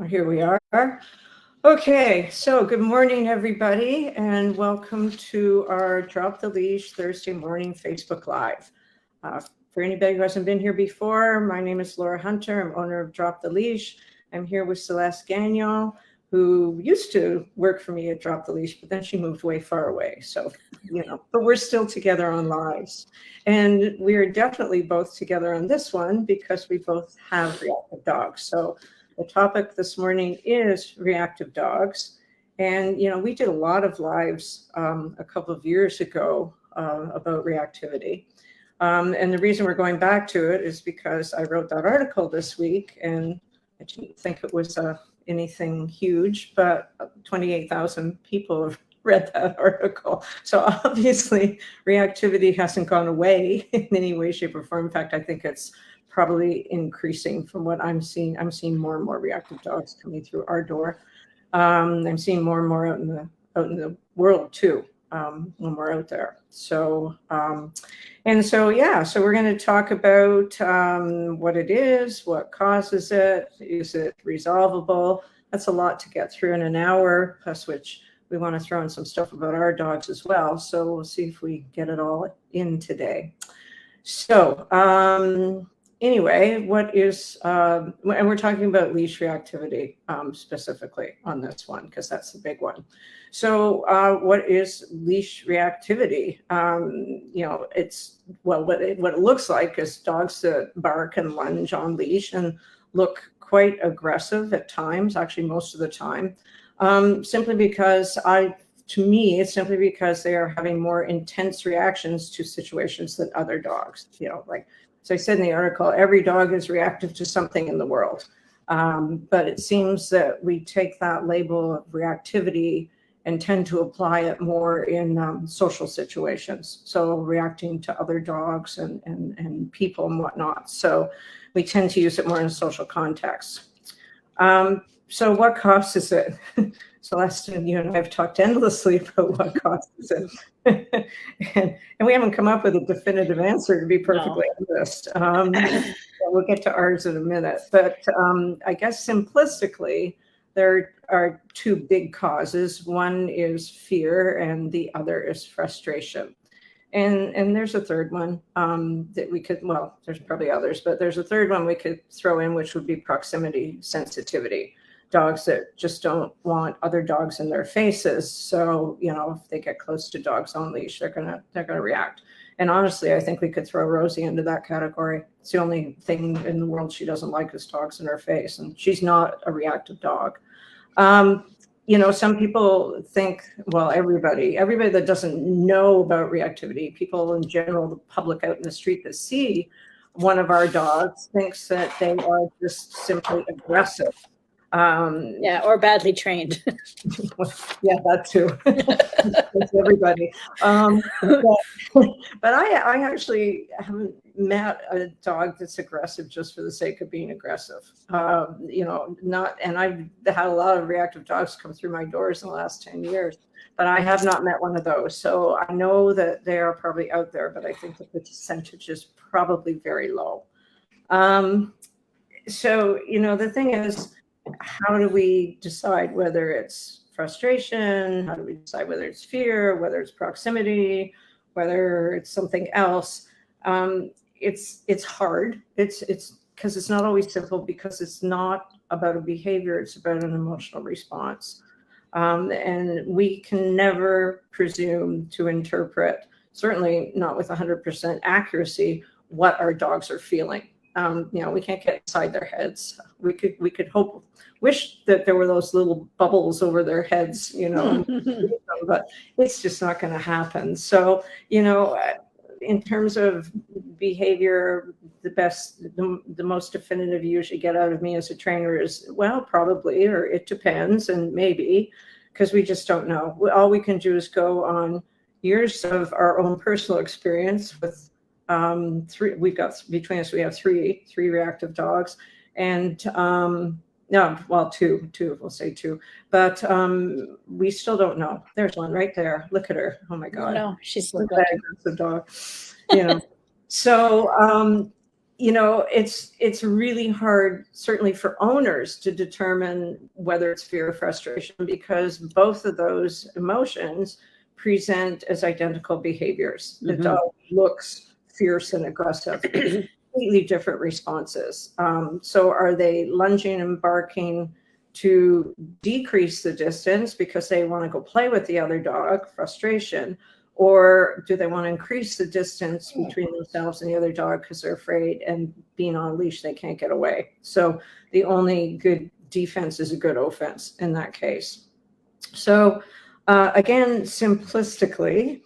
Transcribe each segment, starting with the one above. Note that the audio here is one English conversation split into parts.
Here we are. Okay, so good morning, everybody, and welcome to our Drop the Leash Thursday morning Facebook Live. For anybody who hasn't been here before, my name is Laura Hunter. I'm owner of Drop the Leash. I'm here with Celeste Gagnon, who used to work for me at Drop the Leash, but then she moved way far away. So, but we're still together on lives. And we're definitely both together on this one because we both have reactive dogs. So the topic this morning is reactive dogs. And, we did a lot of lives a couple of years ago about reactivity. And the reason we're going back to it is because I wrote that article this week, and I didn't think it was anything huge, but 28,000 people have read that article. So obviously reactivity hasn't gone away in any way, shape, or form. In fact, I think it's probably increasing from what I'm seeing. I'm seeing more and more reactive dogs coming through our door. I'm seeing more and more out in the world too, when we're out there. So so we're going to talk about what it is, what causes it, is it resolvable? That's a lot to get through in an hour, plus which we want to throw in some stuff about our dogs as well. So we'll see if we get it all in today. So anyway, what is, and we're talking about leash reactivity specifically on this one, because that's the big one. So what is leash reactivity? It's, well, what it looks like is dogs that bark and lunge on leash and look quite aggressive at times, actually most of the time, simply because to me, it's simply because they are having more intense reactions to situations than other dogs. So I said in the article, every dog is reactive to something in the world. But it seems that we take that label of reactivity and tend to apply it more in social situations. So reacting to other dogs and people and whatnot. So we tend to use it more in a social context. So what causes it? Celeste, you and I have talked endlessly about what causes it. and we haven't come up with a definitive answer, to be perfectly honest. We'll get to ours in a minute. But I guess simplistically, there are two big causes. One is fear and the other is frustration. And there's a third one that we could, well, there's probably others, but there's a third one we could throw in, which would be proximity sensitivity. Dogs that just don't want other dogs in their faces. So, if they get close to dogs on leash, they're gonna react. And honestly, I think we could throw Rosie into that category. It's the only thing in the world she doesn't like is dogs in her face, and she's not a reactive dog. Some people think, well, everybody that doesn't know about reactivity, people in general, the public out in the street that see one of our dogs thinks that they are just simply aggressive. Or badly trained. Yeah, that too. That's everybody. But I actually haven't met a dog that's aggressive just for the sake of being aggressive. And I've had a lot of reactive dogs come through my doors in the last 10 years, but I have not met one of those. So I know that they are probably out there, but I think that the percentage is probably very low. So, the thing is, how do we decide whether it's frustration? How do we decide whether it's fear, whether it's proximity, whether it's something else? It's hard. It's because it's not always simple, because it's not about a behavior, it's about an emotional response. And we can never presume to interpret, certainly not with 100% accuracy, what our dogs are feeling. We can't get inside their heads. We could wish that there were those little bubbles over their heads, but it's just not going to happen. So, in terms of behavior, the most definitive you usually get out of me as a trainer is, well, probably, or it depends, and maybe, because we just don't know. All we can do is go on years of our own personal experience with we've got between us, we have three reactive dogs, and two, we'll say two, but we still don't know. There's one right there. Look at her. Oh my God. No, she's the dog. So it's really hard, certainly for owners, to determine whether it's fear or frustration, because both of those emotions present as identical behaviors. The dog looks fierce and aggressive, completely different responses. So are they lunging and barking to decrease the distance because they want to go play with the other dog, frustration? Or do they want to increase the distance between themselves and the other dog because they're afraid, and being on a leash, they can't get away? So the only good defense is a good offense in that case. So again, simplistically,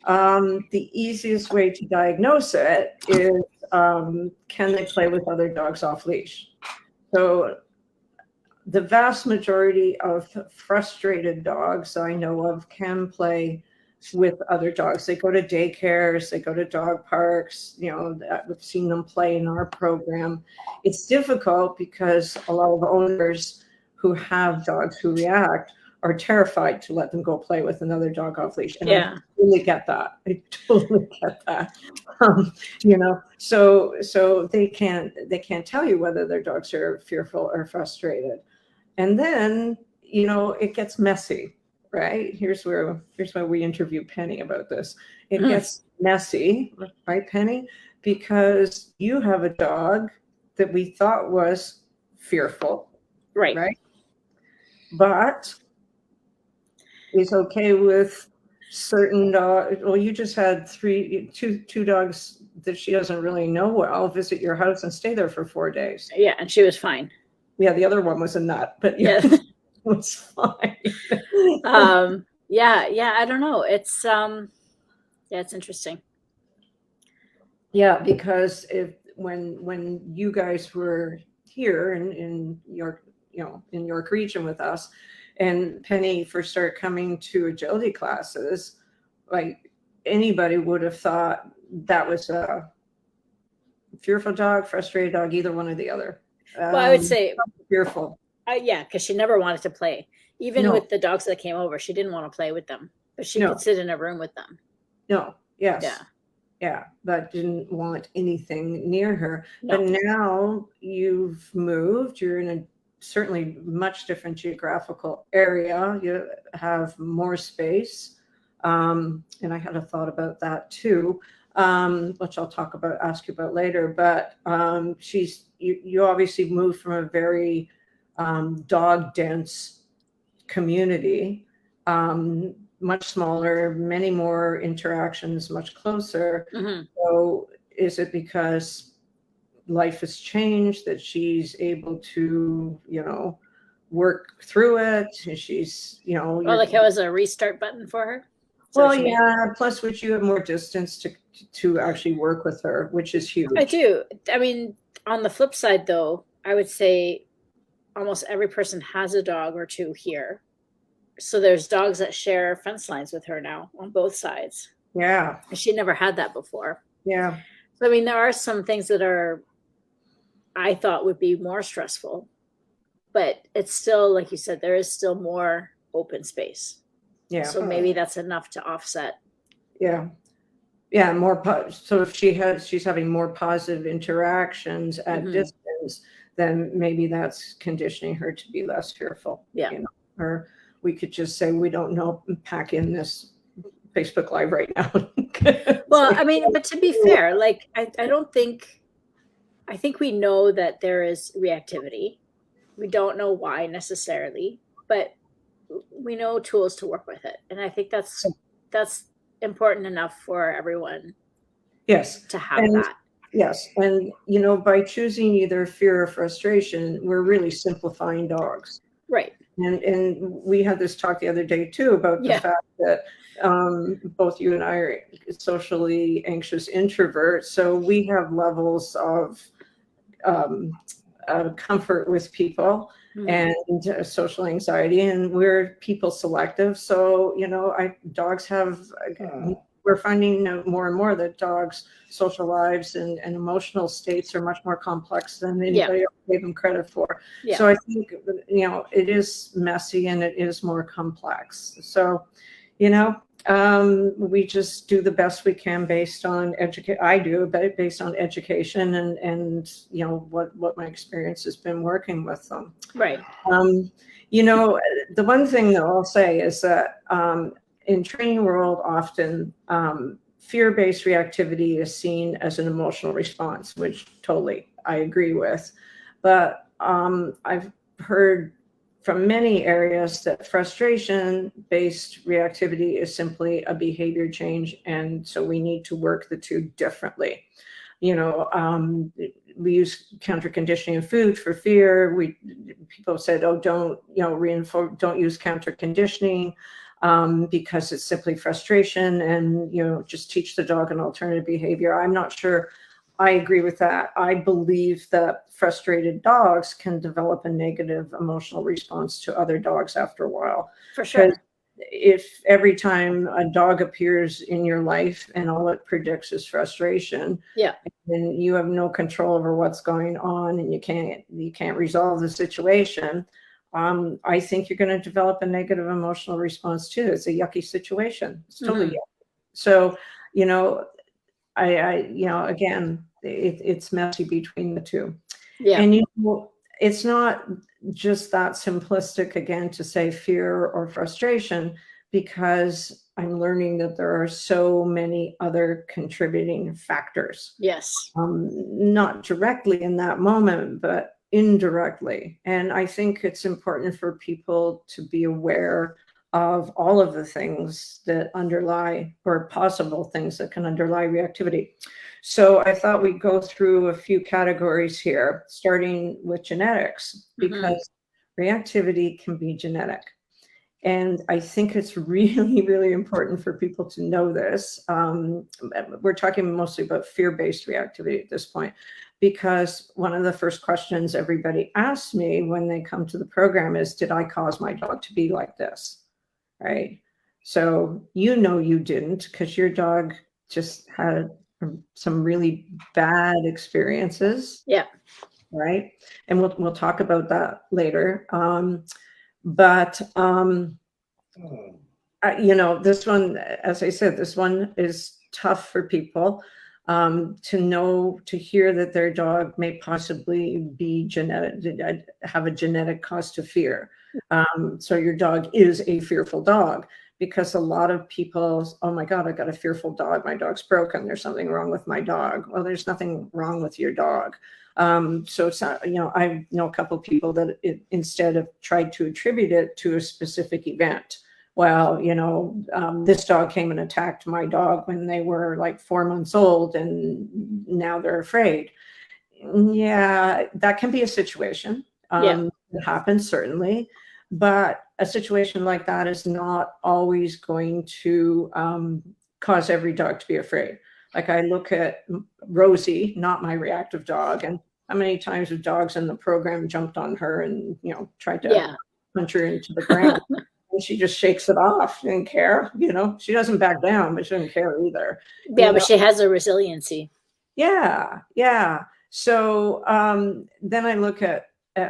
the easiest way to diagnose it is, can they play with other dogs off leash? So the vast majority of frustrated dogs I know of can play with other dogs. They go to daycares, they go to dog parks, we've seen them play in our program. It's difficult because a lot of owners who have dogs who react are terrified to let them go play with another dog off leash. And I totally get that. I totally get that. So they can't tell you whether their dogs are fearful or frustrated. And then, it gets messy. Right? Here's why we interview Penny about this. It gets messy, right, Penny? Because you have a dog that we thought was fearful, right? But is okay with certain dogs. Well, you just had two dogs that she doesn't really know well visit your house and stay there for 4 days. Yeah, and she was fine. Yeah, the other one was a nut, but yeah. Was fine. I don't know. It's it's interesting. Yeah, because when you guys were here in York, in York region with us, and Penny first started coming to agility classes, like anybody would have thought that was a fearful dog, frustrated dog, either one or the other. Well, I would say fearful. Because she never wanted to play. Even with the dogs that came over, she didn't want to play with them, but she could sit in a room with them. But didn't want anything near her. No. But now you've moved, you're in a certainly much different geographical area, you have more space, and I had a thought about that too, which I'll ask you about later. But you obviously moved from a very dog dense community, much smaller, many more interactions, much closer. So is it because life has changed that she's able to, work through it? She's, like it was a restart button for her? Well, yeah, plus which you have more distance to actually work with her, which is huge. I do. I mean, on the flip side, though, I would say almost every person has a dog or two here. So there's dogs that share fence lines with her now on both sides. Yeah. And she never had that before. Yeah. So, I mean, there are some things that I thought would be more stressful, but it's still, like you said, there is still more open space. Yeah. So maybe that's enough to offset. Yeah. Yeah. So if she's having more positive interactions at distance, then maybe that's conditioning her to be less fearful. Yeah. Or we could just say, we don't know, pack in this Facebook Live right now. Well, I mean, but to be fair, like, I think we know that there is reactivity. We don't know why necessarily, but we know tools to work with it. And I think that's important enough for everyone. Yes. To have that. Yes. And, by choosing either fear or frustration, we're really simplifying dogs. Right. And we had this talk the other day too about the fact that both you and I are socially anxious introverts. So we have levels of comfort with people and social anxiety, and we're people selective. So, dogs have, we're finding more and more that dogs' social lives and emotional states are much more complex than anybody else gave them credit for. Yeah. So I think, it is messy and it is more complex. So, We just do the best we can based on I do, but based on education and you know what my experience has been working with them. Right. You know, the one thing that I'll say is that in training world, often fear-based reactivity is seen as an emotional response, which totally I agree with. But I've heard from many areas that frustration-based reactivity is simply a behavior change, and so we need to work the two differently. You know, we use counter conditioning of food for fear. People said, "Oh, don't don't use counter conditioning because it's simply frustration, and just teach the dog an alternative behavior." I'm not sure I agree with that. I believe that frustrated dogs can develop a negative emotional response to other dogs after a while. For sure. If every time a dog appears in your life and all it predicts is frustration, yeah, then you have no control over what's going on, and you can't resolve the situation. I think you're going to develop a negative emotional response too. It's a yucky situation. It's totally yucky. So, again, it's messy between the two. Yeah. And it's not just that simplistic, again, to say fear or frustration, because I'm learning that there are so many other contributing factors. Yes. Not directly in that moment, but indirectly. And I think it's important for people to be aware of all of the things that underlie, or possible things that can underlie reactivity. So I thought we'd go through a few categories here, starting with genetics, because reactivity can be genetic. And I think it's really, really important for people to know this. We're talking mostly about fear-based reactivity at this point, because one of the first questions everybody asks me when they come to the program is, did I cause my dog to be like this? Right? So you didn't, because your dog just had some really bad experiences. Yeah. Right? And we'll talk about that later. But this one, as I said, this one is tough for people to hear that their dog may possibly be have a genetic cause to fear. So your dog is a fearful dog, because a lot of people, oh my God, I got a fearful dog. My dog's broken. There's something wrong with my dog. Well, there's nothing wrong with your dog. So it's not, I know a couple of people that instead have tried to attribute it to a specific event. Well, this dog came and attacked my dog when they were like 4 months old, and now they're afraid. Yeah, that can be a situation. It happens, certainly. But a situation like that is not always going to cause every dog to be afraid. Like, I look at Rosie, not my reactive dog, and how many times have dogs in the program jumped on her and, tried to punch her into the ground. And she just shakes it off. She didn't care. She doesn't back down, but she doesn't care either. Yeah, but she has a resiliency. Yeah, yeah. So then I look at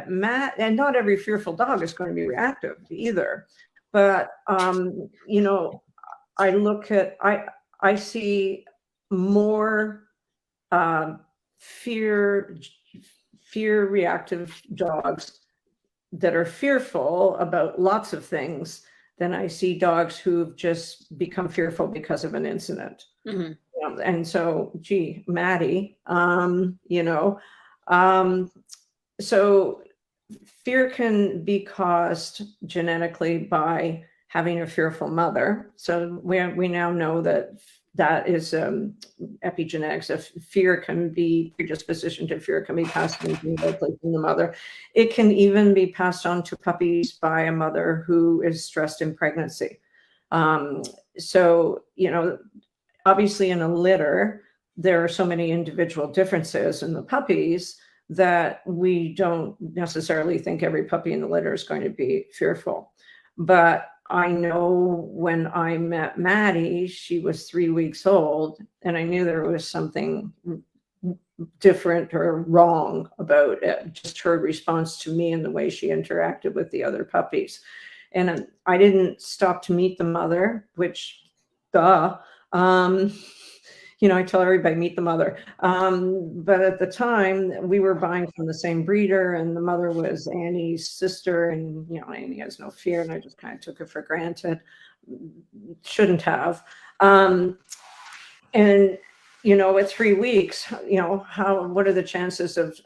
Matt, and not every fearful dog is going to be reactive either. But I look at I see more fear reactive dogs that are fearful about lots of things than I see dogs who've just become fearful because of an incident. And so, gee, Maddie, so fear can be caused genetically by having a fearful mother. So we now know that is epigenetics. If fear can be, predisposition to fear can be passed on from the mother. It can even be passed on to puppies by a mother who is stressed in pregnancy. So, obviously in a litter, there are so many individual differences in the puppies that we don't necessarily think every puppy in the litter is going to be fearful. But I know when I met Maddie, she was 3 weeks old, and I knew there was something different or wrong about it, just her response to me and the way she interacted with the other puppies. And I didn't stop to meet the mother, which duh. I tell everybody, meet the mother. But at the time, we were buying from the same breeder, and the mother was Annie's sister, and Annie has no fear, and I just kind of took it for granted. Shouldn't have. And at 3 weeks, what are the chances of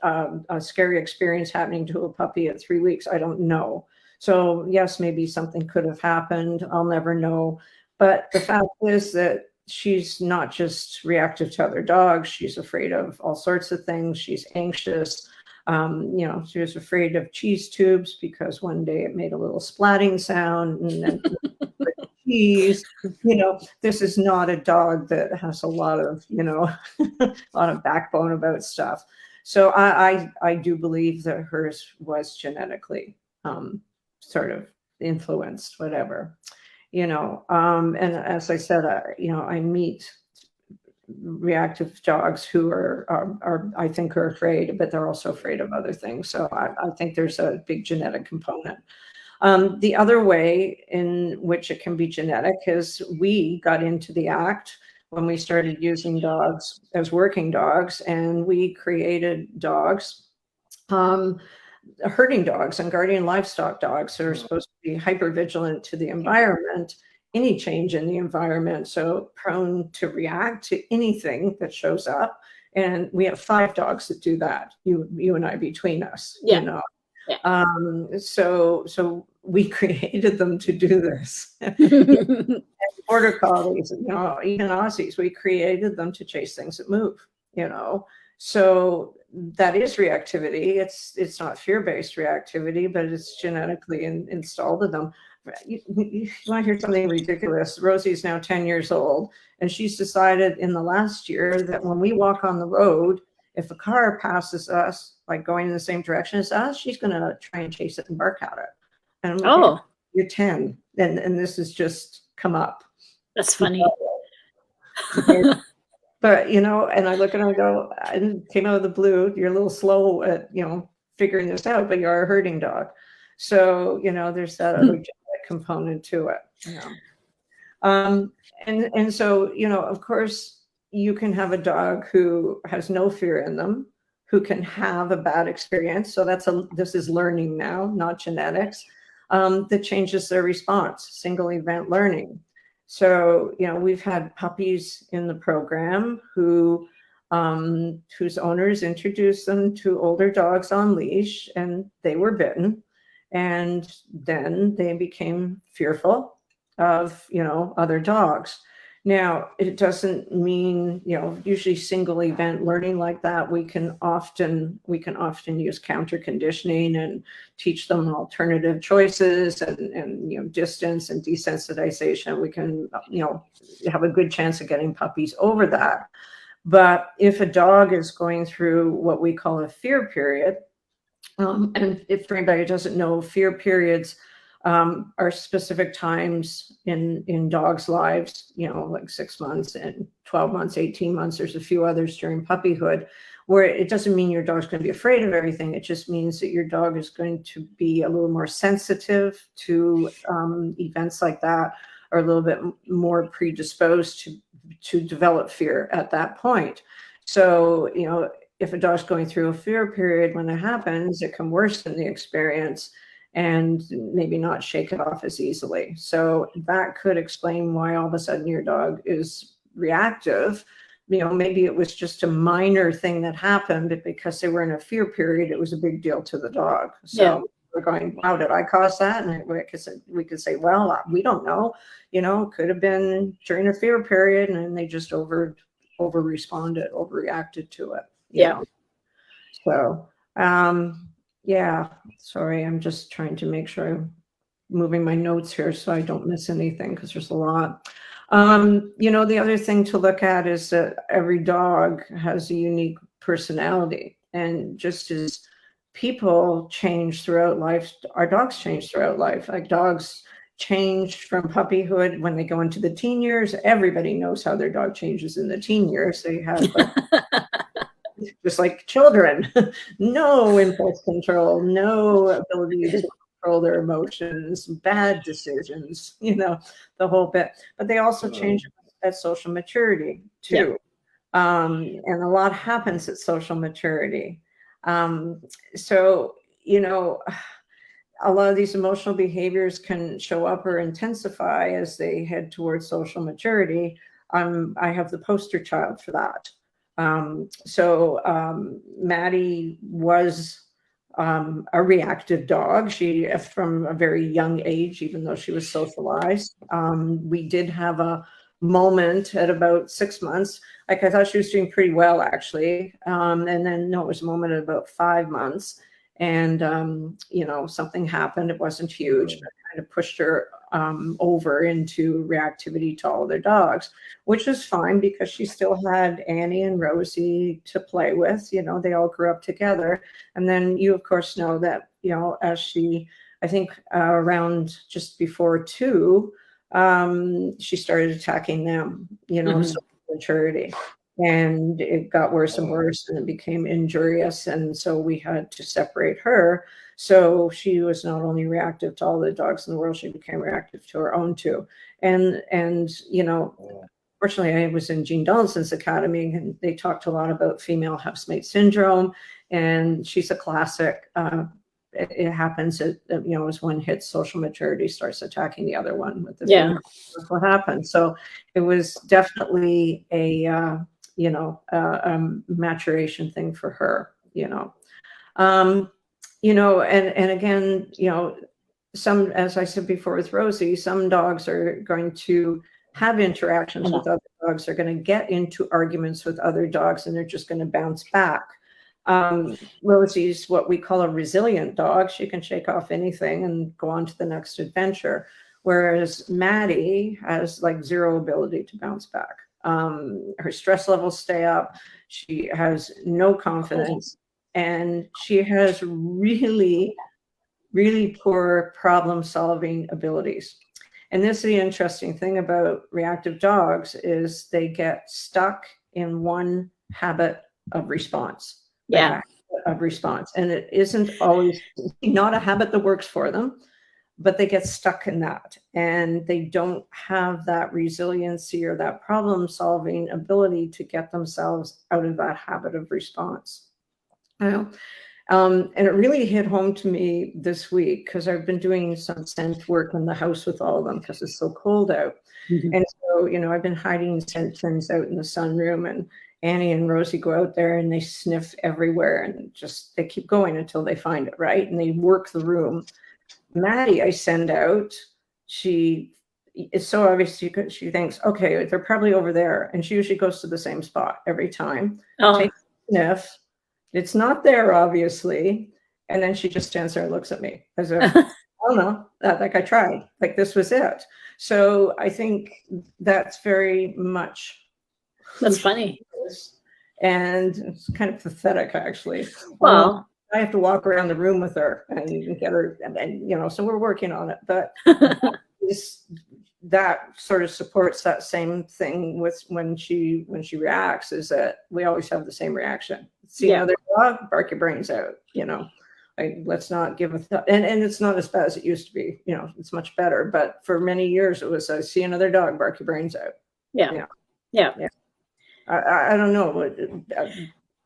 a scary experience happening to a puppy at 3 weeks? I don't know. So yes, maybe something could have happened. I'll never know. But the fact is that she's not just reactive to other dogs. She's afraid of all sorts of things. She's anxious. She was afraid of cheese tubes because one day it made a little splatting sound, and then cheese. This is not a dog that has a lot of, a lot of backbone about stuff. So I do believe that hers was genetically sort of influenced, whatever. And as I said, I meet reactive dogs who are I think are afraid, but they're also afraid of other things. So I think there's a big genetic component. The other way in which it can be genetic is we got into the act when we started using dogs as working dogs, and we created dogs, herding dogs and guardian livestock dogs that are supposed to be hyper vigilant to the environment, any change in the environment, so prone to react to anything that shows up. And we have 5 dogs that do that, you and I between us. Yeah. So we created them to do this. Border collies, even Aussies, we created them to chase things that move. So that is reactivity. It's not fear-based reactivity, but it's genetically installed in them. You want to hear something ridiculous? Rosie's now 10 years old, and she's decided in the last year that when we walk on the road, if a car passes us, like going in the same direction as us, she's going to try and chase it and bark at it. And Oh, you're 10, and this has just come up. That's funny. But, and I look and I go, I came out of the blue. You're a little slow at, figuring this out, but you're a herding dog. So, there's that other genetic component to it. And so, of course, you can have a dog who has no fear in them, who can have a bad experience. So this is learning now, not genetics, that changes their response, single event learning. So, we've had puppies in the program whose owners introduced them to older dogs on leash, and they were bitten. And then they became fearful of, other dogs. Now, it doesn't mean, usually single event learning like that, we can often use counter conditioning and teach them alternative choices and distance and desensitization. We can, have a good chance of getting puppies over that. But if a dog is going through what we call a fear period, and if for anybody who doesn't know, fear periods are specific times in dogs' lives, like 6 months and 12 months, 18 months. There's a few others during puppyhood, where it doesn't mean your dog's going to be afraid of everything. It just means that your dog is going to be a little more sensitive to events like that, or a little bit more predisposed to develop fear at that point. So, if a dog's going through a fear period, when it happens, it can worsen the experience and maybe not shake it off as easily. So that could explain why all of a sudden your dog is reactive. Maybe it was just a minor thing that happened, but because they were in a fear period, it was a big deal to the dog. So we're going, wow, did I cause that? And we could say, well, we don't know. Could have been during a fear period, and they just over responded, overreacted to it. So, sorry, I'm just trying to make sure I'm moving my notes here so I don't miss anything, because there's a lot. The other thing to look at is that every dog has a unique personality, and just as people change throughout life, our dogs change throughout life. Like dogs change from puppyhood when they go into the teen years. Everybody knows how their dog changes in the teen years. They have just like children, no impulse control, no ability to control their emotions, bad decisions, the whole bit. But they also change at social maturity too. And a lot happens at social maturity. So, you know, a lot of these emotional behaviors can show up or intensify as they head towards social maturity. I have the poster child for that. Maddie was a reactive dog. She, from a very young age, even though she was socialized, we did have a moment at about 6 months. Like, I thought she was doing pretty well, actually. And then, no, it was a moment at about 5 months. And, you know, something happened. It wasn't huge, but kind of pushed her over into reactivity to all their dogs, which was fine because she still had Annie and Rosie to play with. You know, they all grew up together. And then you, of course, know that, you know, as she, I think around just before 2, she started attacking them, you know, so maturity. And it got worse and worse, and it became injurious. And so we had to separate her. So she was not only reactive to all the dogs in the world, she became reactive to her own too. And you know, fortunately, I was in Jean Donaldson's academy, and they talked a lot about female housemate syndrome. And she's a classic. It happens, you know, as one hits social maturity, starts attacking the other one with the female. That's what happened. So it was definitely a you know, maturation thing for her, you know. You know, and again, you know, some, as I said before with Rosie, some dogs are going to have interactions with other dogs. They're going to get into arguments with other dogs, and they're just going to bounce back. Rosie's what we call a resilient dog. She can shake off anything and go on to the next adventure. Whereas Maddie has like zero ability to bounce back. Her stress levels stay up. She has no confidence, and she has really, really poor problem solving abilities. And this is the interesting thing about reactive dogs, is they get stuck in one habit of response. Of response. And it isn't always not a habit that works for them, but they get stuck in that, and they don't have that resiliency or that problem solving ability to get themselves out of that habit of response. You know? And it really hit home to me this week, because I've been doing some scent work in the house with all of them because it's so cold out. And so, you know, I've been hiding scent tins out in the sunroom, and Annie and Rosie go out there and they sniff everywhere, and just, they keep going until they find it, right? And they work the room. Maddie, I send out, she is so obvious, she thinks, okay, they're probably over there. And she usually goes to the same spot every time. Takes a sniff. It's not there, obviously. And then she just stands there and looks at me as if, oh no, like I tried, like this was it. So I think that's very much. That's funny. And it's kind of pathetic, actually. Well, I have to walk around the room with her and get her, and you know, so we're working on it. But that sort of supports that same thing with when she reacts, is that we always have the same reaction. See another dog, bark your brains out, you know. Like, let's not give a thought. And it's not as bad as it used to be, you know, it's much better. But for many years it was, see another dog, bark your brains out. Yeah. I don't know.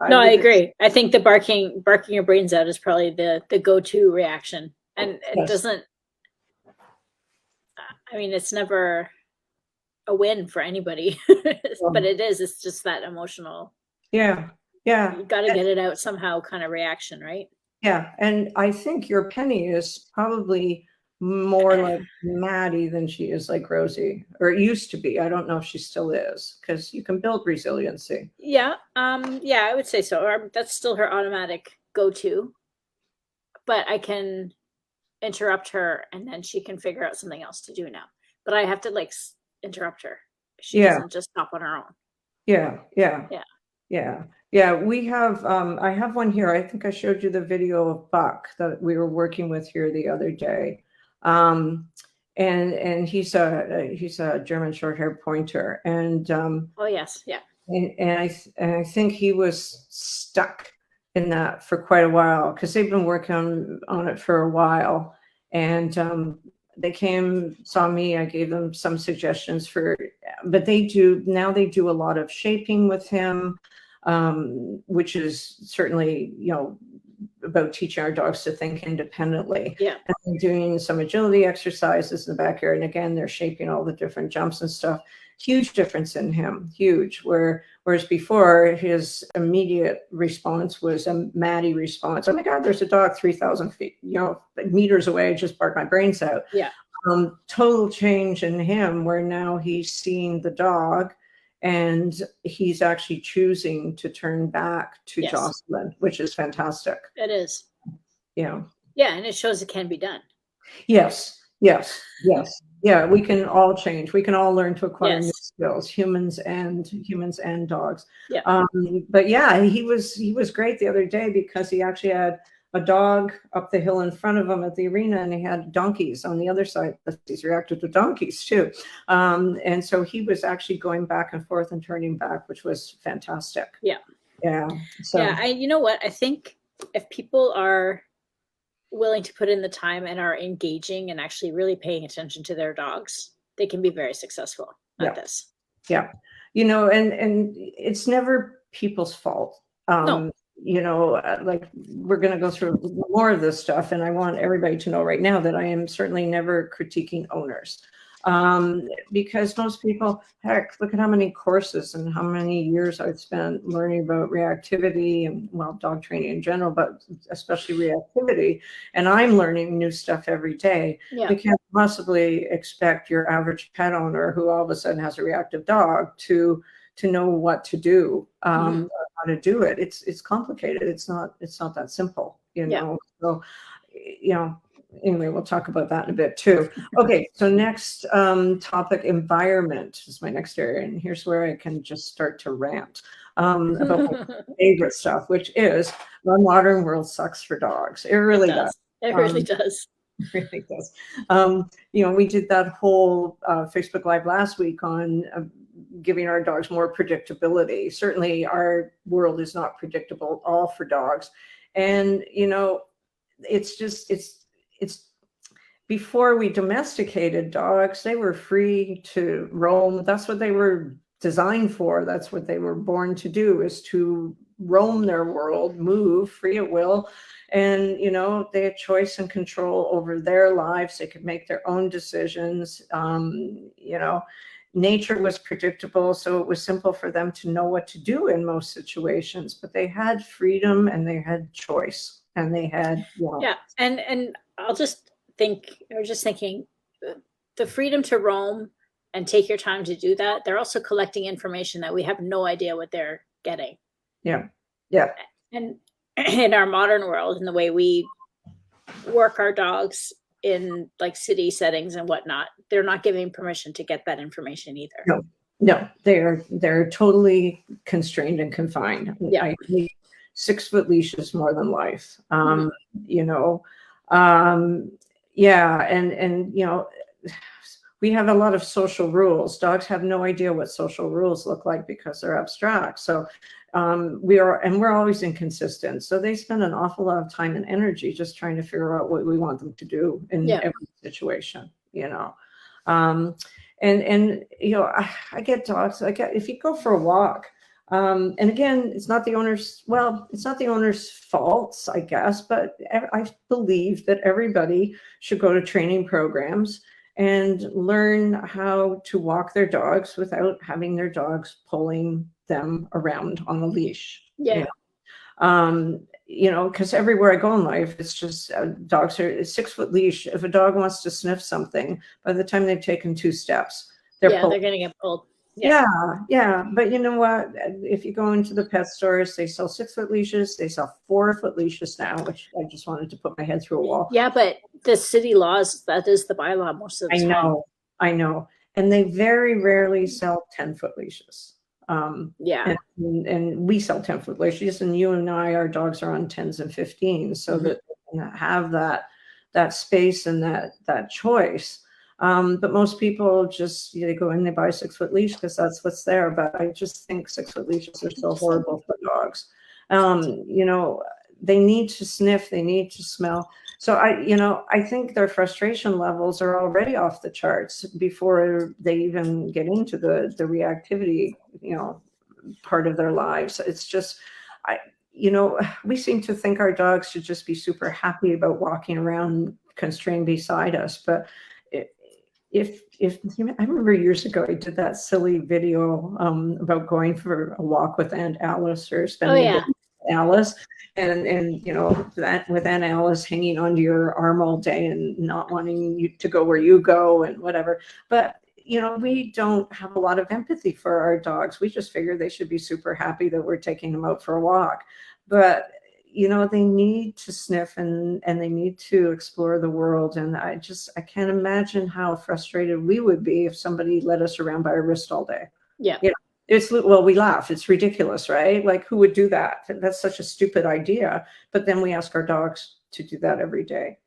No, I agree. I think the barking your brains out is probably the go-to reaction. And it doesn't, I mean, it's never a win for anybody, but it's just that emotional. Yeah. You got to get it out somehow kind of reaction, right? Yeah. And I think your Penny is probably more like Maddie than she is like Rosie, or it used to be. I don't know if she still is, because you can build resiliency. Yeah. Yeah, I would say so. That's still her automatic go-to, but I can interrupt her and then she can figure out something else to do now. But I have to like interrupt her. She doesn't just stop on her own. Yeah. We have, I have one here. I think I showed you the video of Buck that we were working with here the other day. And he's a German short-haired pointer. And oh yes, yeah. And I think he was stuck in that for quite a while, because they've been working on it for a while. And they came, saw me, I gave them some suggestions for but they do a lot of shaping with him, which is certainly, about teaching our dogs to think independently. Yeah. And they're doing some agility exercises in the backyard. And again, they're shaping all the different jumps and stuff. Huge difference in him, huge. Whereas before, his immediate response was a Maddie response. Oh my God, there's a dog 3,000 feet, meters away. I just barked my brains out. Yeah. Total change in him, where now he's seeing the dog and he's actually choosing to turn back to Jocelyn, which is fantastic. It is. Yeah. Yeah, and it shows it can be done. Yes. Yeah, we can all change. We can all learn to acquire new skills, humans and dogs. Yeah. But yeah, he was great the other day because he actually had a dog up the hill in front of him at the arena, and he had donkeys on the other side. He's reacted to donkeys too. And so he was actually going back and forth and turning back, which was fantastic. Yeah. Yeah. So yeah, you know what? I think if people are willing to put in the time and are engaging and actually really paying attention to their dogs, they can be very successful at this. Yeah. And it's never people's fault. No. Like, we're going to go through more of this stuff, and I want everybody to know right now that I am certainly never critiquing owners, because most people, heck, look at how many courses and how many years I've spent learning about reactivity and, dog training in general, but especially reactivity. And I'm learning new stuff every day. Yeah. We can't possibly expect your average pet owner who all of a sudden has a reactive dog to know what to do, how to do it. It's complicated. It's not that simple, So, anyway, we'll talk about that in a bit too. Okay, so next topic, environment is my next area, and here's where I can just start to rant about my favorite stuff, which is the modern world sucks for dogs. It really does. It really does. It really does. We did that whole Facebook Live last week on giving our dogs more predictability. Certainly our world is not predictable at all for dogs. And, it's before we domesticated dogs, they were free to roam. That's what they were designed for. That's what they were born to do, is to roam their world, move free at will. And, they had choice and control over their lives. They could make their own decisions. Nature was predictable, so it was simple for them to know what to do in most situations, but they had freedom and they had choice and they had, Yeah. And I was just thinking the freedom to roam and take your time to do that. They're also collecting information that we have no idea what they're getting. Yeah. And in our modern world, in the way we work our dogs in like city settings and whatnot, they're not giving permission to get that information either. No, they're totally constrained and confined. Yeah. I think 6-foot leash is more than life. We have a lot of social rules. Dogs have no idea what social rules look like because they're abstract. So we're always inconsistent. So they spend an awful lot of time and energy just trying to figure out what we want them to do in every situation, I get dogs. If you go for a walk, and again, it's not the owner's faults, I guess, but I believe that everybody should go to training programs and learn how to walk their dogs without having their dogs pulling them around on a leash. Yeah. Because everywhere I go in life, it's just dogs are 6-foot leash. If a dog wants to sniff something, by the time they've taken 2 steps, they're going to get pulled. Yeah. But you know what? If you go into the pet stores, they sell 6-foot leashes. They sell 4-foot leashes now, which I just wanted to put my head through a wall. Yeah, but the city laws, that is the bylaw most of the time. I know. And they very rarely sell 10-foot leashes. And we sell 10-foot leashes, and you and I, our dogs are on 10s and 15s, so that they can have that space and that choice. But most people just they go in, they buy a 6-foot leash because that's what's there. But I just think 6-foot leashes are so horrible for dogs. They need to sniff, they need to smell. So I think their frustration levels are already off the charts before they even get into the reactivity, part of their lives. It's just, I, we seem to think our dogs should just be super happy about walking around constrained beside us. But if I remember years ago, I did that silly video about going for a walk with Aunt Alice or spending a day with Alice. And that with Aunt Alice hanging onto your arm all day and not wanting you to go where you go and whatever. But we don't have a lot of empathy for our dogs. We just figure they should be super happy that we're taking them out for a walk. But they need to sniff and they need to explore the world. And I can't imagine how frustrated we would be if somebody led us around by our wrist all day. Yeah. We laugh. It's ridiculous, right? Like, who would do that? That's such a stupid idea. But then we ask our dogs to do that every day,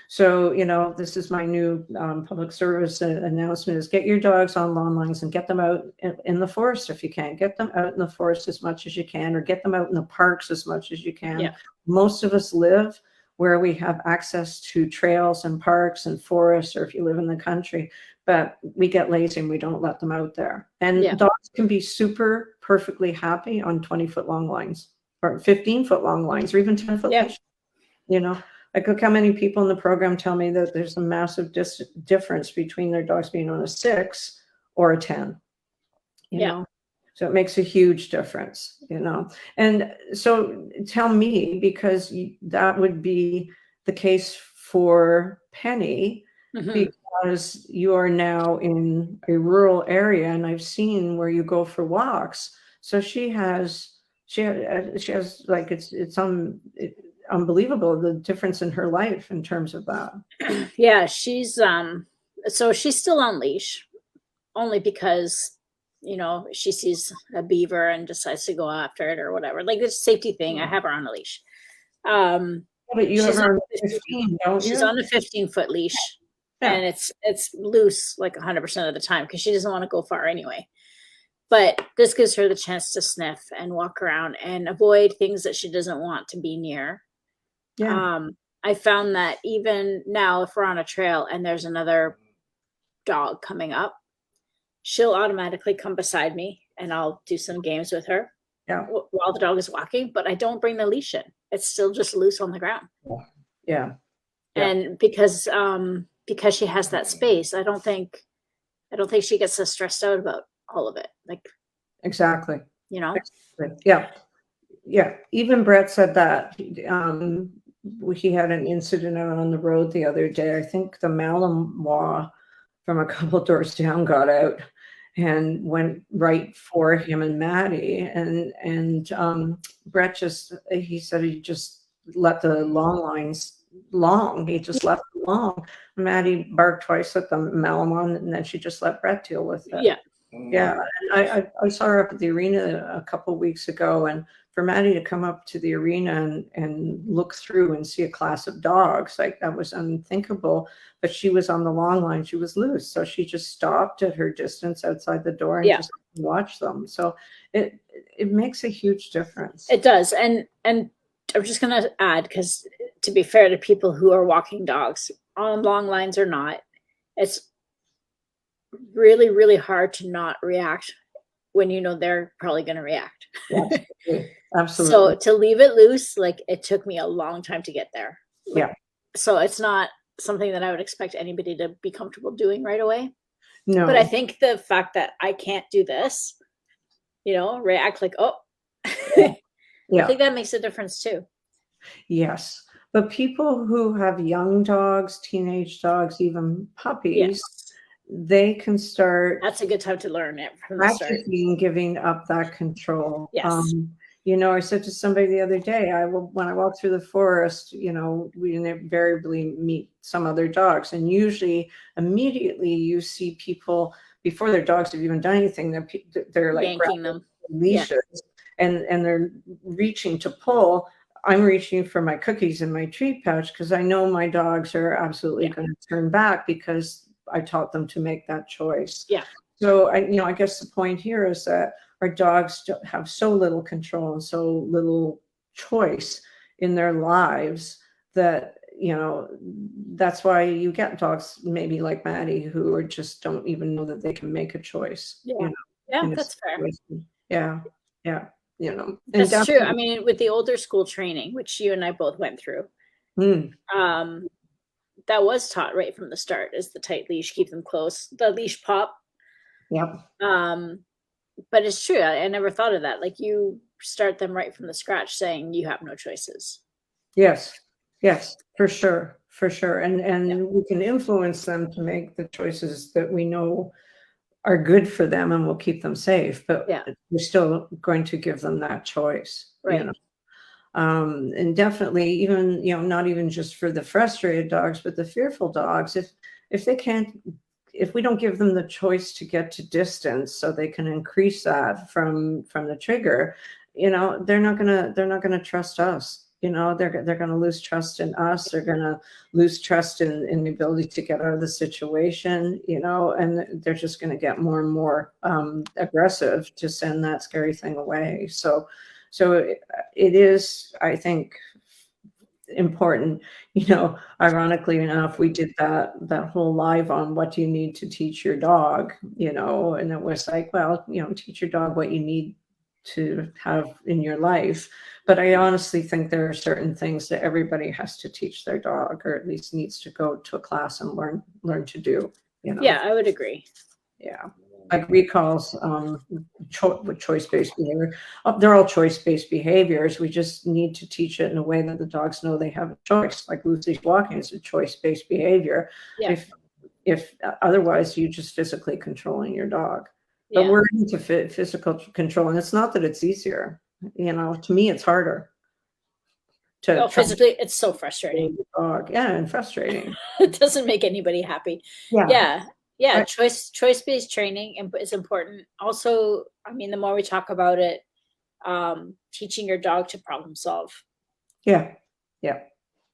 So, this is my new public service announcement is get your dogs on lawn lines and get them out in the forest if you can. Get them out in the forest as much as you can, or get them out in the parks as much as you can. Yeah. Most of us live where we have access to trails and parks and forests, or if you live in the country, but we get lazy and we don't let them out there. And dogs can be super perfectly happy on 20-foot long lines or 15-foot long lines or even 10-foot leash. Like, look how many people in the program tell me that there's a massive difference between their dogs being on a 6 or a 10. You know? So it makes a huge difference, And so tell me, because that would be the case for Penny, because you are now in a rural area, and I've seen where you go for walks. So she has like it's unbelievable the difference in her life in terms of that. Yeah, she's so she's still on leash, only because she sees a beaver and decides to go after it or whatever. Like, it's a safety thing. I have her on a leash. But you have her on 15, don't you? She's on a 15-foot leash, and it's loose like 100% of the time because she doesn't want to go far anyway. But this gives her the chance to sniff and walk around and avoid things that she doesn't want to be near. I found that even now, if we're on a trail and there's another dog coming up, she'll automatically come beside me and I'll do some games with her while the dog is walking, but I don't bring the leash in. It's still just loose on the ground. And because she has that space, I don't think she gets so stressed out about all of it. Like, exactly. Yeah. Even Brett said that. He had an incident out on the road the other day. I think the Malinois from a couple doors down got out and went right for him and Maddie. And Brett he said he just let the long lines long. He just left it long. Maddie barked twice at the Malinois, and then she just let Brett deal with it. Yeah. And I saw her up at the arena a couple weeks ago, and for Maddie to come up to the arena and look through and see a class of dogs, like, that was unthinkable. But she was on the long line. She was loose. So she just stopped at her distance outside the door and just watched them. So it makes a huge difference. It does. And I'm just going to add, because to be fair to people who are walking dogs on long lines or not, it's really, really hard to not react when they're probably going to react. Absolutely. So to leave it loose, like, it took me a long time to get there. So it's not something that I would expect anybody to be comfortable doing right away. No. But I think the fact that I can't do this, react like, I think that makes a difference too. Yes. But people who have young dogs, teenage dogs, even puppies, they can start. That's a good time to learn it from the start. Giving up that control. Yes. I said to somebody the other day, when I walk through the forest, we invariably meet some other dogs, and usually immediately you see people before their dogs have even done anything. They're like yanking them leashes, and they're reaching to pull. I'm reaching for my cookies in my treat pouch because I know my dogs are absolutely going to turn back because I taught them to make that choice. So I guess the point here is that our dogs have so little control and so little choice in their lives that you know, that's why you get dogs maybe like Maddie who are just don't even know that they can make a choice. Yeah. You know, Yeah, in a that's fair. situation. Yeah, yeah, you know, and That's true. I definitely. mean, with the older school training, which you and I both went through, Mm, um, that was taught right from the start is the tight leash, keep them close, the leash pop. yep. Um, but it's true. I never thought of that. Like you start them right from the scratch saying you have no choices. Yes, yes, for sure, for sure. Yeah. And we can influence them to make the choices that we know are good for them and will keep them safe, but Yeah. we're still going to give them that choice, you Right. know. And definitely even, you know, not even just for the frustrated dogs, but the fearful dogs, if they can't, if we don't give them the choice to get to distance so they can increase that from the trigger, you know, they're not gonna trust us. You know, they're gonna lose trust in us. They're gonna lose trust in the ability to get out of the situation, you know, and they're just gonna get more and more aggressive to send that scary thing away. So it is, I think, important. You know, ironically enough, we did that whole live on what do you need to teach your dog, you know, and it was like, well, you know, teach your dog what you need to have in your life. But I honestly think there are certain things that everybody has to teach their dog, or at least needs to go to a class and learn to do, you know. Yeah, I would agree. Yeah. Like recalls, with choice-based behavior. They're all choice-based behaviors. We just need to teach it in a way that the dogs know they have a choice. Like loose-leash walking is a choice-based behavior. Yeah. If otherwise, you're just physically controlling your dog. But Yeah. we're into physical control, and it's not that it's easier. You know, to me, it's harder to Oh, try physically, it's so to control frustrating. the dog. Yeah, and frustrating. It doesn't make anybody happy. Yeah. Yeah. Yeah. Right. Choice-based training is important. Also, I mean, the more we talk about it, teaching your dog to problem solve Yeah. Yeah.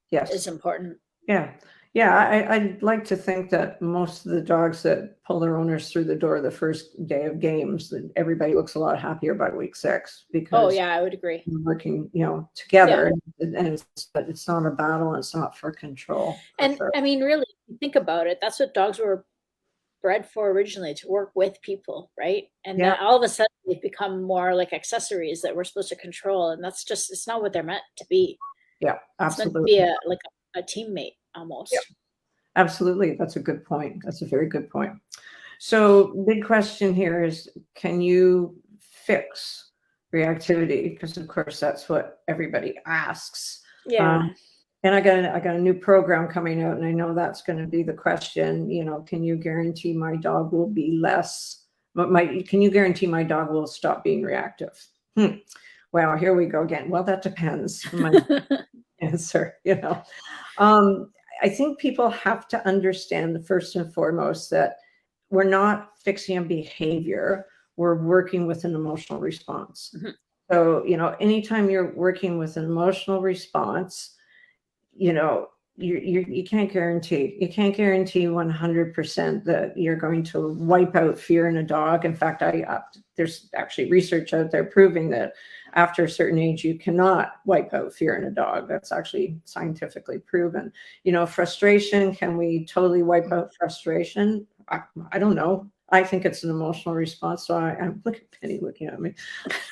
Yes. is important. Yeah. Yeah, I'd like to think that most of the dogs that pull their owners through the door the first day of games, that everybody looks a lot happier by week 6 Oh, because yeah, I would agree. we're working, you know, Yeah. together, and it's not a battle, it's not for control, for And sure. I mean, really, if you think about it, that's what dogs were bred for originally, to work with people, right? And Yeah, then all of a sudden they've become more like accessories that we're supposed to control. And that's just, it's not what they're meant to be. yeah, It's meant to be absolutely. a teammate Yeah, almost. absolutely. That's a good point. That's a very good point. So, big question here is, can you fix reactivity? Because of course that's what everybody asks. Yeah. Um, And I got a new program coming out, and I know that's going to be the question. You know, can you guarantee my dog will be less? But can you guarantee my dog will stop being reactive? Well, here we go again. Well, that depends. My answer. You know, I think people have to understand first and foremost that we're not fixing a behavior. We're working with an emotional response. Mhm. So, you know, anytime you're working with an emotional response, you know, you can't guarantee 100% that you're going to wipe out fear in a dog. In fact, there's actually research out there proving that after a certain age you cannot wipe out fear in a dog. That's actually scientifically proven. You know, frustration, can we totally wipe out frustration? I don't know. I think it's an emotional response. So I'm looking at Penny looking at me.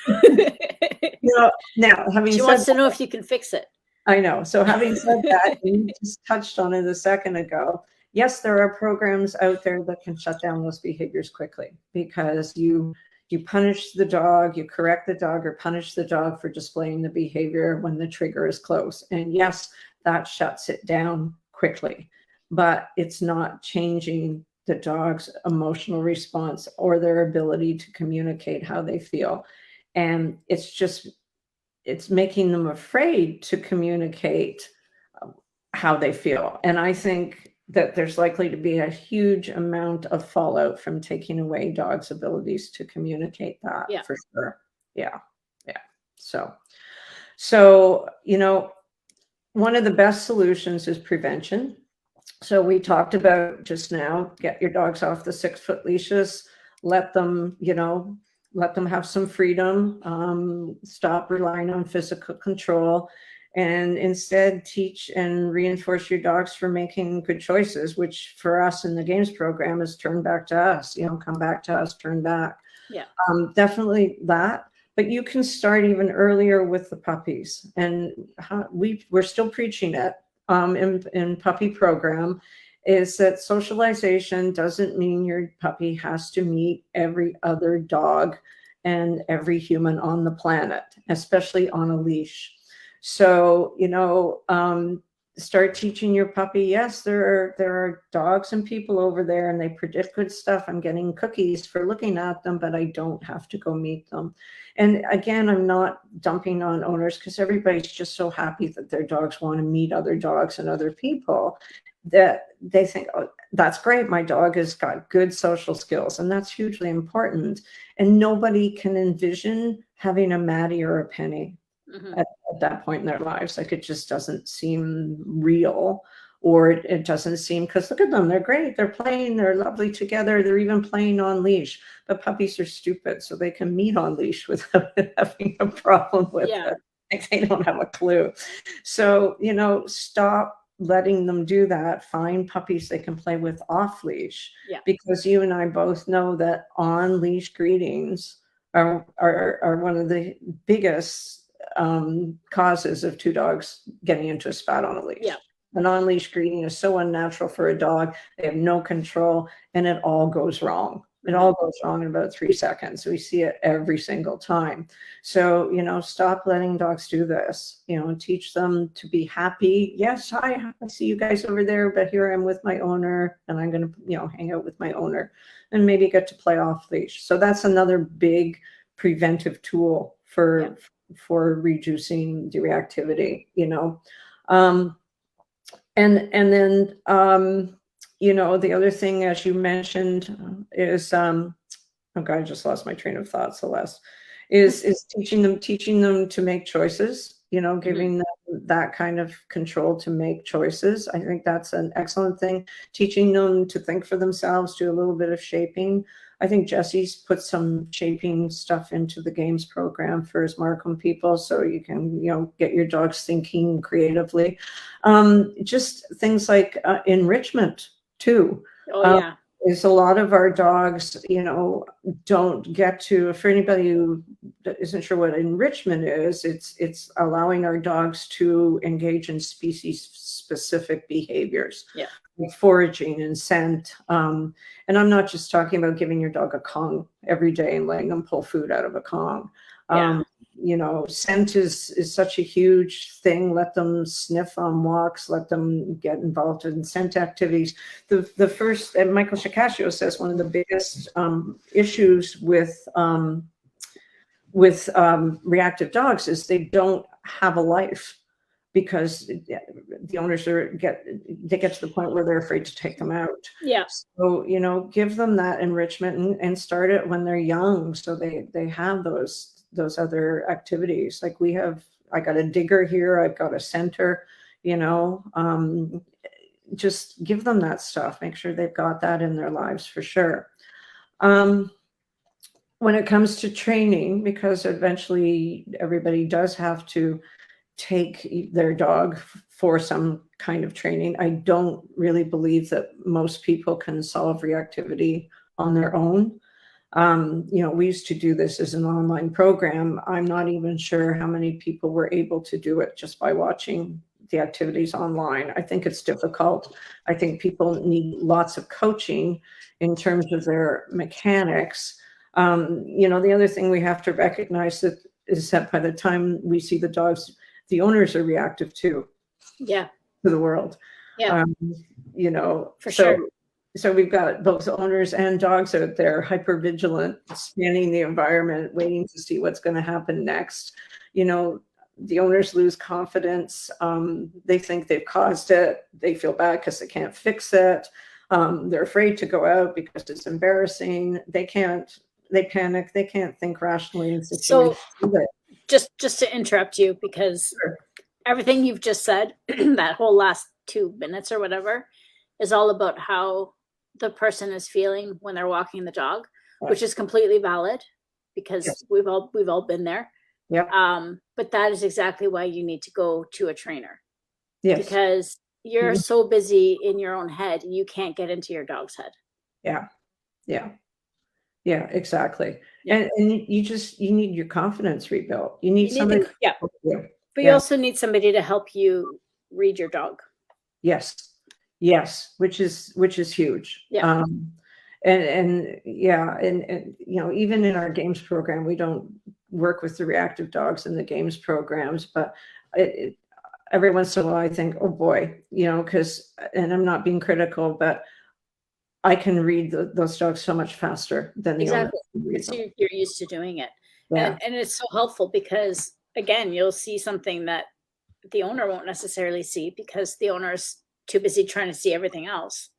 You know, now having She said wants to know if you can fix it. I know. So having said that, and you just touched on it a second ago. Yes, there are programs out there that can shut down those behaviors quickly because you punish the dog, you correct the dog or punish the dog for displaying the behavior when the trigger is close. And yes, that shuts it down quickly, but it's not changing the dog's emotional response or their ability to communicate how they feel. And it's making them afraid to communicate how they feel. And I think that there's likely to be a huge amount of fallout from taking away dogs' abilities to communicate that Yeah. for sure. Yeah. Yeah. So, you know, one of the best solutions is prevention. So we talked about just now, get your dogs off the 6-foot leashes, let them, you know, let them have some freedom, stop relying on physical control. and instead teach and reinforce your dogs for making good choices, which for us in the games program is turn back to us, come back to us, turn back. Yeah. Definitely that. But you can start even earlier with the puppies, and we're still preaching it in puppy program, is that socialization doesn't mean your puppy has to meet every other dog and every human on the planet, especially on a leash. So, start teaching your puppy, yes, there are dogs and people over there and they predict good stuff. I'm getting cookies for looking at them, but I don't have to go meet them. And again, I'm not dumping on owners because everybody's just so happy that their dogs want to meet other dogs and other people that they think, oh, that's great. My dog has got good social skills, and that's hugely important. And nobody can envision having a Maddie or a Penny at that point in their lives. Like, it just doesn't seem real, or it doesn't seem, because look at them, they're great, they're playing, they're lovely together, they're even playing on leash. But puppies are stupid, so they can meet on leash without having a problem with it. Like, they don't have a clue. So, stop letting them do that. Find puppies they can play with off leash. Because you and I both know that on leash greetings are one of the biggest causes of two dogs getting into a spat on a leash. An on-leash greeting is so unnatural for a dog. They have no control, and it all goes wrong. It all goes wrong in about 3 seconds. We see it every single time. So, stop letting dogs do this, teach them to be happy. Yes, hi, I see you guys over there, but here I'm with my owner, and I'm going to, hang out with my owner and maybe get to play off leash. So that's another big preventive tool for reducing the reactivity, and then, the other thing, as you mentioned, is, oh God, I just lost my train of thought, Celeste, is teaching them to make choices, giving them that kind of control to make choices. I think that's an excellent thing. Teaching them to think for themselves, do a little bit of shaping. I think Jesse's put some shaping stuff into the games program for his Markham people, so you can, get your dogs thinking creatively. Just things like enrichment too. Is a lot of our dogs, don't get to, for anybody who isn't sure what enrichment is, it's allowing our dogs to engage in species specific behaviors. Like foraging and scent. And I'm not just talking about giving your dog a Kong every day and letting them pull food out of a Kong. Scent is such a huge thing. Let them sniff on walks, let them get involved in scent activities. The first, and Michael Shikashio says, one of the biggest issues with reactive dogs is they don't have a life, because the owners get to the point where they're afraid to take them out. So, give them that enrichment and start it when they're young, so they have those other activities. Like I got a digger here, I've got a center, just give them that stuff. Make sure they've got that in their lives for sure. When it comes to training, because eventually everybody does have to take their dog for some kind of training, I don't really believe that most people can solve reactivity on their own. We used to do this as an online program. I'm not even sure how many people were able to do it just by watching the activities online. I think it's difficult. I think people need lots of coaching in terms of their mechanics. The other thing we have to recognize is that by the time we see the dogs, the owners are reactive too. To the world. For sure. So we've got both owners and dogs out there, hyper vigilant, scanning the environment, waiting to see what's going to happen next. The owners lose confidence. They think they've caused it. They feel bad because they can't fix it. They're afraid to go out because it's embarrassing. They panic. They can't think rationally in situations. So just to interrupt you, because everything you've just said, that whole last 2 minutes or whatever, is all about how the person is feeling when they're walking the dog, which is completely valid, because we've all been there. Yeah. But that is exactly why you need to go to a trainer, Yes. because you're Mhm. so busy in your own head, you can't get into your dog's head. Yeah. Yeah. Yeah, exactly. Yeah. And you need your confidence rebuilt. You need You need the, somebody to yeah, help you. but you Yeah. also need somebody to help you read your dog. Yes. Yes, which is huge. Yeah. And yeah, and even in our games program, we don't work with the reactive dogs in the games programs, but every once in a while I think, oh boy, because, and I'm not being critical, but I can read those dogs so much faster than the owner Exactly. can read Because them. you're used to doing it. Yeah. And it's so helpful because, again, you'll see something that the owner won't necessarily see because the owner's too busy trying to see everything else.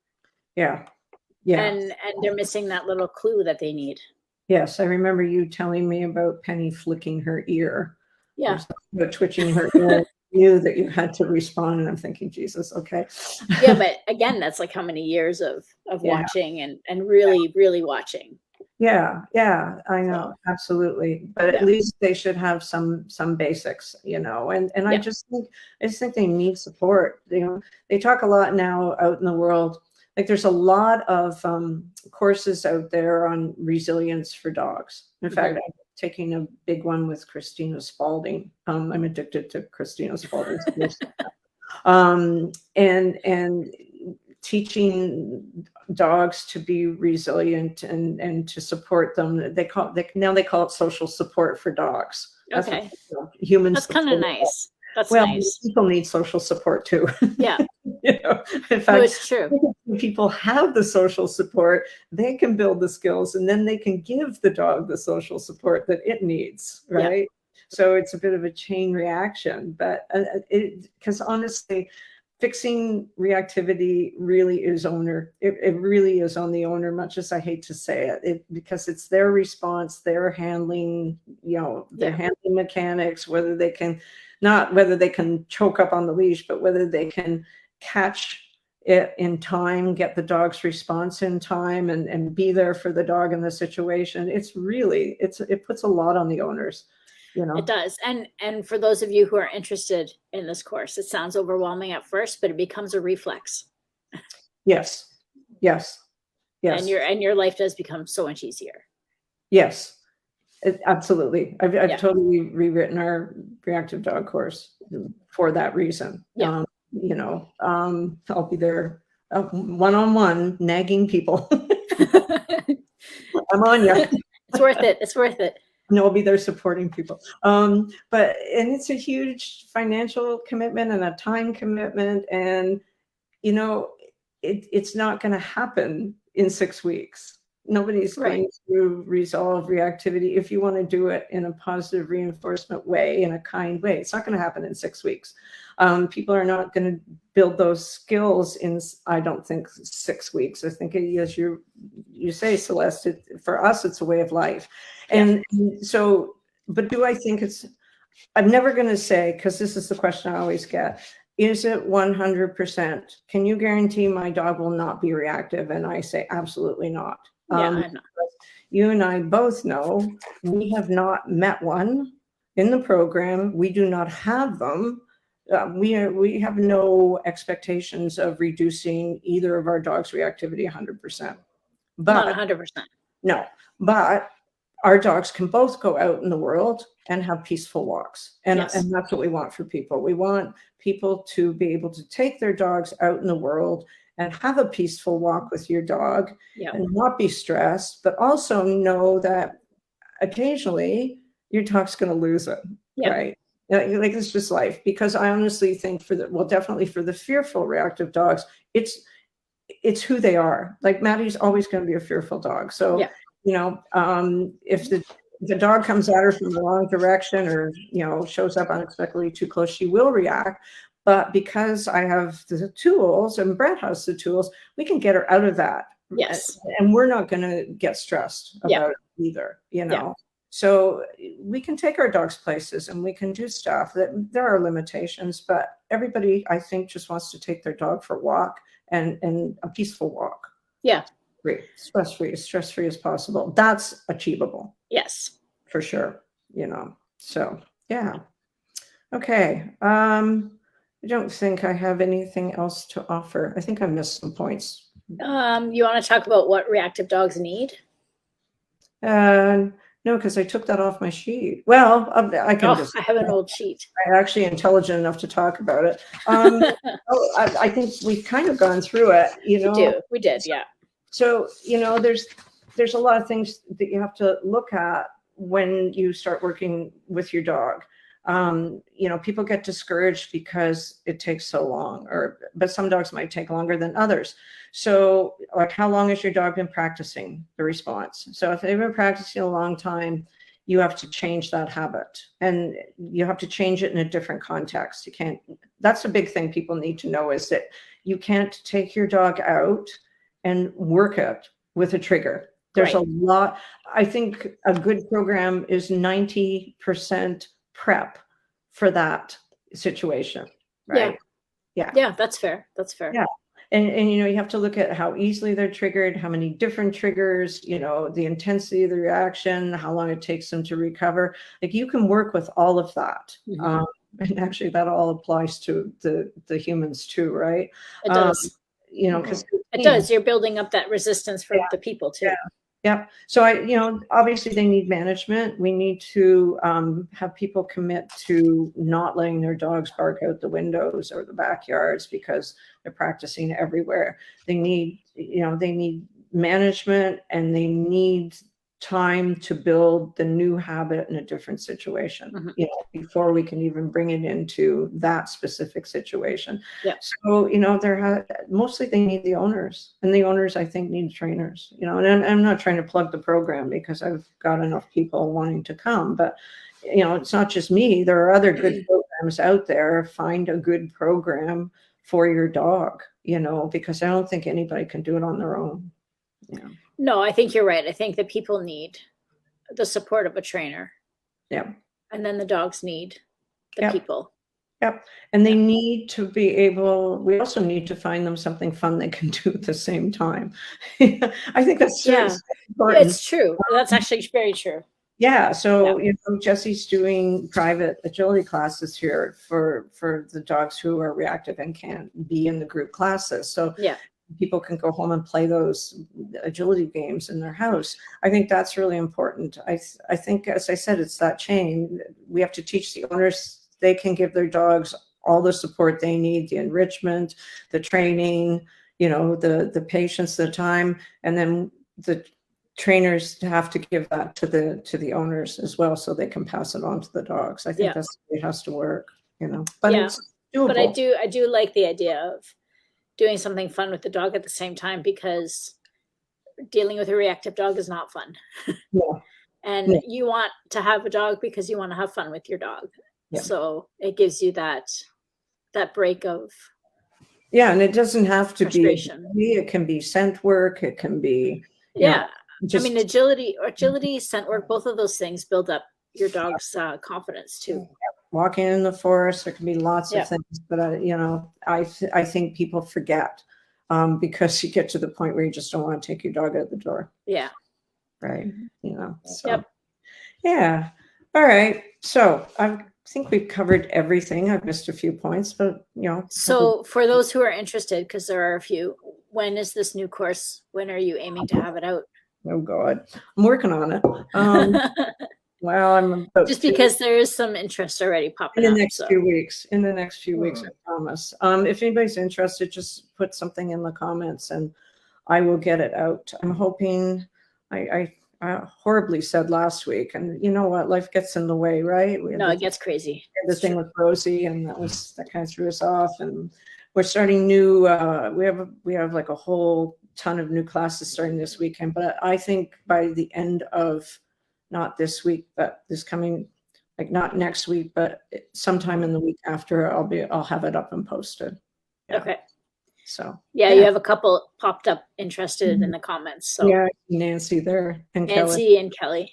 Yeah. Yeah. And they're missing that little clue that they need. Yes. I remember you telling me about Penny flicking her ear or Yeah. something, about twitching her ear. Knew that you had to respond, and I'm thinking, Jesus, okay. Yeah, but again, that's like how many years of Yeah. watching and really, really watching. Yeah, yeah, I know, So absolutely. But at yeah. least they should have some basics, and Yeah. I just think they need support. They talk a lot now out in the world. Like there's a lot of courses out there on resilience for dogs. In fact, I'm taking a big one with Christina Spalding. I'm addicted to Christina Spalding's course. And teaching dogs to be resilient and to support them. Now they call it social support for dogs. That's what Okay. human That's kind of support. nice. That's Well, nice. people need social support too. Yeah. In No, fact, it's true. when people have the social support, they can build the skills and then they can give the dog the social support that it needs, Yeah. right? So it's a bit of a chain reaction, but because honestly, fixing reactivity really is it really is on the owner, much as I hate to say it, because it's their response, their handling, their Yeah. handling mechanics, not whether they can choke up on the leash, but whether they can catch it in time, get the dog's response in time, and be there for the dog in the situation. It puts a lot on the owners. It does. And for those of you who are interested in this course, it sounds overwhelming at first, but it becomes a reflex. Yes. Yes. Yes. And your life does become so much easier. Yes. Absolutely. I've Yeah. totally rewritten our reactive dog course for that reason. Yeah. I'll be there one-on-one nagging people. I'm on you. It's worth it. It's worth it. And I'll be there supporting people. And it's a huge financial commitment and a time commitment. And, it's not going to happen in 6 weeks. Nobody's Right. going to resolve reactivity if you want to do it in a positive reinforcement way, in a kind way. It's not going to happen in 6 weeks. People are not going to build those skills in, I don't think, 6 weeks. I think, as you say, Celeste, for us, it's a way of life. And so, but do I think I'm never going to say, because this is the question I always get, is it 100%? Can you guarantee my dog will not be reactive? And I say, absolutely not. Yeah, I know. You and I both know we have not met one in the program. We do not have them. We have no expectations of reducing either of our dogs' reactivity 100%. Not But 100%. no, but our dogs can both go out in the world and have peaceful walks. And that's what we want for people. We want people to be able to take their dogs out in the world and have a peaceful walk with your dog and not be stressed, but also know that occasionally your dog's going to lose it, right? Like it's just life. Because I honestly think definitely for the fearful reactive dogs, it's who they are. Like Maddie's always going to be a fearful dog. So, if the dog comes at her from the wrong direction or, shows up unexpectedly too close, she will react. But because I have the tools and Brett has the tools, we can get her out of that. Yes. And we're not going to get stressed about it either, So we can take our dogs places and we can do stuff. That there are limitations, but everybody, I think, just wants to take their dog for a walk and a peaceful walk. Yeah. Stress-free as possible. That's achievable. Yes. For sure. So, yeah. Okay. I don't think I have anything else to offer. I think I missed some points. You want to talk about what reactive dogs need? No, because I took that off my sheet. Well, I can just. I have an old sheet. I'm actually intelligent enough to talk about it. I think we've kind of gone through it. We did, yeah. So there's a lot of things that you have to look at when you start working with your dog. People get discouraged because it takes so long, but some dogs might take longer than others. So, like, how long has your dog been practicing the response? So if they've been practicing a long time, you have to change that habit, and you have to change it in a different context. You can't. That's a big thing people need to know, is that you can't take your dog out and work it with a trigger. There's a lot. I think a good program is 90% prep for that situation, right? Yeah, that's fair. Yeah. And you have to look at how easily they're triggered, how many different triggers, the intensity of the reaction, how long it takes them to recover. Like, you can work with all of that. Mm-hmm. And actually that all applies to the humans too, right? It does. Because it does. You're building up that resistance for the people too. Yeah. So obviously they need management. We need to have people commit to not letting their dogs bark out the windows or the backyards because they're practicing everywhere. They need management, and they need time to build the new habit in a different situation, before we can even bring it into that specific situation. Yeah. So, mostly they need the owners, and the owners, I think, need trainers, and I'm not trying to plug the program because I've got enough people wanting to come, but it's not just me. There are other good programs out there. Find a good program for your dog, because I don't think anybody can do it on their own. No, I think you're right. I think that people need the support of a trainer. Yeah. And then the dogs need the people. Yep. And they need to be able, we also need to find them something fun they can do at the same time. I think that's important. It's true. That's actually very true. Yeah. So, Jesse's doing private agility classes here for the dogs who are reactive and can't be in the group classes. So people can go home and play those agility games in their house. I think that's really important. I think, as I said, it's that chain. We have to teach the owners they can give their dogs all the support they need, the enrichment, the training, the patience, the time, and then the trainers have to give that to the owners as well, so they can pass it on to the dogs. I think that's the way it has to work, but it's doable. But I do like the idea of doing something fun with the dog at the same time, because dealing with a reactive dog is not fun. And you want to have a dog because you want to have fun with your dog. So it gives you that break of and it doesn't have to be, it can be scent work, it can be agility, scent work, both of those things build up your dog's confidence too. Walking in the forest, there can be lots of things, but I think people forget because you get to the point where you just don't want to take your dog out the door. Right. So all right, so I think we've covered everything. I've missed a few points, but so for those who are interested, because there are a few, when is this new course? When are you aiming to have it out? Oh God, I'm working on it. Well, I'm just because there is some interest already popping in the next few weeks. In the next few weeks, I promise. If anybody's interested, just put something in the comments, and I will get it out. I'm hoping. I horribly said last week, and you know what? Life gets in the way, right? It gets crazy. The thing with Rosie, and that kind of threw us off. And we're starting new. We have like a whole ton of new classes starting this weekend. But I think by the end of, not this week, but this coming, like not next week, but sometime in the week after, I'll have it up and posted. Okay. So you have a couple popped up interested in the comments. So Nancy there, and Nancy and Kelly.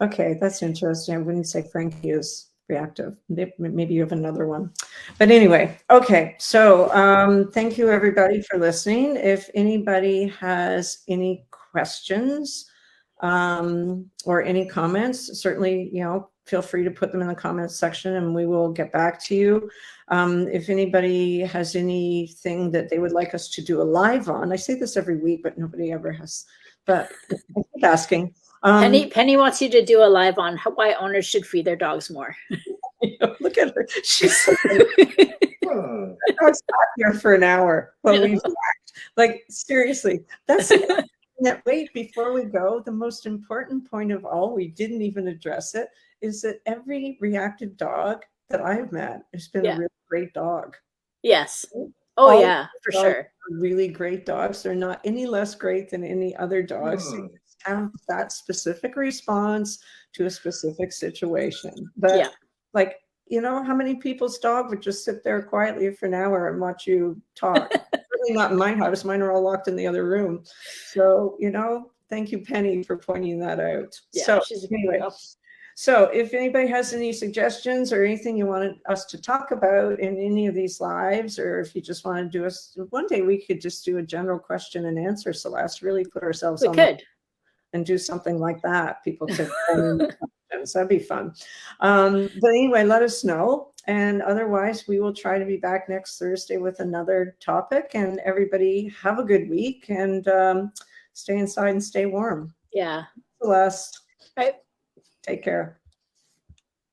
Okay, that's interesting. I wouldn't say Frankie is reactive. Maybe you have another one, but anyway. Okay, so thank you everybody for listening. If anybody has any questions, or any comments, certainly, feel free to put them in the comments section and we will get back to you. If anybody has anything that they would like us to do a live on, I say this every week, but nobody ever has, but I keep asking. Penny wants you to do a live on why owners should feed their dogs more. Look at her. She's so I was here for an hour while we like, seriously, that's that. Wait, before we go, the most important point of all, we didn't even address it, is that every reactive dog that I've met has been a really great dog. Yes. Oh, all yeah, for sure. Are really great dogs. They're not any less great than any other dogs. They have that specific response to a specific situation. But like, how many people's dog would just sit there quietly for an hour and watch you talk? Certainly not in my house. Mine are all locked in the other room. So, thank you, Penny, for pointing that out. Yeah, so she's anyway, so if anybody has any suggestions or anything you wanted us to talk about in any of these lives, or if you just want to do us one day, we could just do a general question and answer, Celeste, really put ourselves on and do something like that. People could questions. That'd be fun. But anyway, let us know. And otherwise, we will try to be back next Thursday with another topic. And everybody have a good week and stay inside and stay warm. Yeah. Celeste. Right. Take care.